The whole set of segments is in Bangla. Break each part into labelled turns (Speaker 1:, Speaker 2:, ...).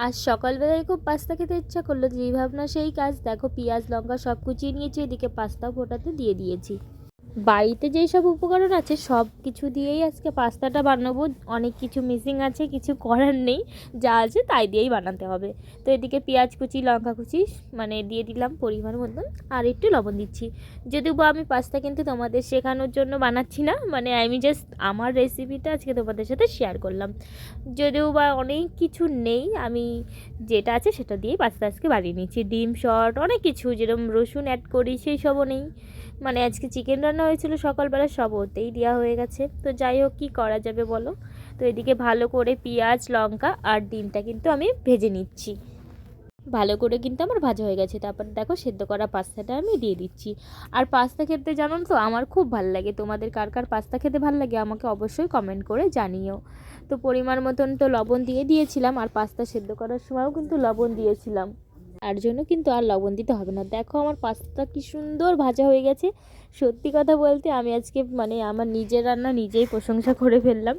Speaker 1: আজ সকালবেলায় খুব পাস্তা খেতে ইচ্ছা করলো, যেই ভাবনা সেই কাজ। দেখো, পেঁয়াজ লঙ্কা সব কুচিয়ে নিয়েছি, এদিকে পাস্তাও ফোটাতে দিয়ে দিয়েছি। বাড়িতে যেই সব উপকরণ আছে সব কিছু দিয়েই আজকে পাস্তাটা বানাবো। অনেক কিছু মিসিং আছে, কিছু করার নেই, যা আছে তাই দিয়েই বানাতে হবে। তো এদিকে পেঁয়াজ কুচি লঙ্কা কুচি মানে দিয়ে দিলাম পরিমাণ মতন, আর একটু লবণ দিচ্ছি। যদিও বা আমি পাস্তা কিন্তু তোমাদের শেখানোর জন্য বানাচ্ছি না, মানে আমি জাস্ট আমার রেসিপিটা আজকে তোমাদের সাথে শেয়ার করলাম। যদিও বা অনেক কিছু নেই, আমি যেটা আছে সেটা দিয়েই পাস্তা আজকে বানিয়ে নিচ্ছি। ডিম শট অনেক কিছু, যেরকম রসুন অ্যাড করি সেই সবও নেই। মানে আজকে চিকেন রান্না হয়েছিল সকালবেলা, সব ওতেই দেওয়া হয়ে গেছে। তো যাই হোক, কী করা যাবে বলো। তো এদিকে ভালো করে পেঁয়াজ লঙ্কা আর ডিমটা কিন্তু আমি ভেজে নিচ্ছি। ভালো করে কিন্তু আমার ভাজা হয়ে গেছে। তারপর দেখো, সেদ্ধ করা পাস্তাটা আমি দিয়ে দিচ্ছি। আর পাস্তা খেতে জানো তো আমার খুব ভালো লাগে। তোমাদের কার কার পাস্তা খেতে ভালো লাগে আমাকে অবশ্যই কমেন্ট করে জানিও। তো পরিমাণ মতন তো লবণ দিয়ে দিয়েছিলাম, আর পাস্তা সেদ্ধ করার সময়ও কিন্তু লবণ দিয়েছিলাম। তার জন্য কিন্তু আর লবণ দিতে হবে না। দেখো, আমার পাস্তা কি সুন্দর ভাজা হয়ে গেছে। সত্যি কথা বলতে আমি আজকে মানে আমার নিজের রান্না নিজেই প্রশংসা করে ফেললাম।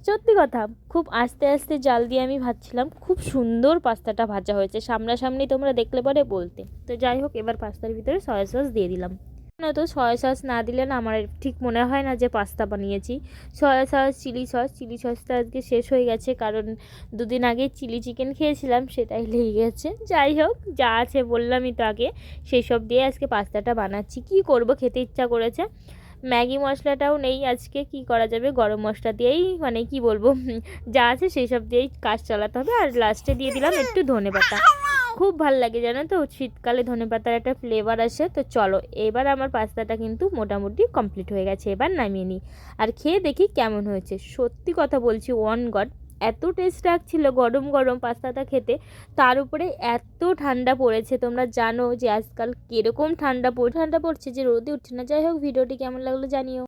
Speaker 1: সত্যি কথা, খুব আস্তে আস্তে জাল দিয়ে আমি ভাজছিলাম, খুব সুন্দর পাস্তাটা ভাজা হয়েছে। সামনাসামনি তোমরা দেখলে পরে বলতে। তো যাই হোক, এবার পাস্তার ভিতরে সয়া সস দিয়ে দিলাম। না তো সয়া সস না দিলে না আমার ঠিক মনে হয় না যে পাস্তা বানিয়েছি। সয়া সস চিলি সসটা আজকে শেষ হয়ে গেছে, কারণ দুদিন আগে চিলি চিকেন খেয়েছিলাম, সেটাই লেগে গেছে। যাই হোক, যা আছে বললামই তো আগে, সেই সব দিয়ে আজকে পাস্তাটা বানাচ্ছি। কি করব, খেতে ইচ্ছা করেছে। ম্যাগি মশলাটাও নেই আজকে, কি করা যাবে, গরম মশলা দিয়েই মানে কি বলবো, যা আছে সেই সব দিয়েই কাজ চালাতে হবে। আর লাস্টে দিয়ে দিলাম একটু ধনেপাতা। খুব ভাল লাগে জানো তো, শীতকালে ধনেপাতার একটা ফ্লেভার আসে। তো চলো, এবার আমার পাস্তাটা কিন্তু মোটামুটি কমপ্লিট হয়ে গেছে, এবার নামিয়ে নিই আর খেয়ে দেখি কেমন হয়েছে। সত্যি কথা বলছি, ওয়ান গড, এত টেস্ট লাগছিল গরম গরম পাস্তাটা খেতে। তার উপরে এত ঠান্ডা পড়েছে, তোমরা জানো যে আজকাল কীরকম ঠান্ডা পড়ছে, যে রোদে উঠছে না। যাই হোক, ভিডিওটি কেমন লাগলো জানিও।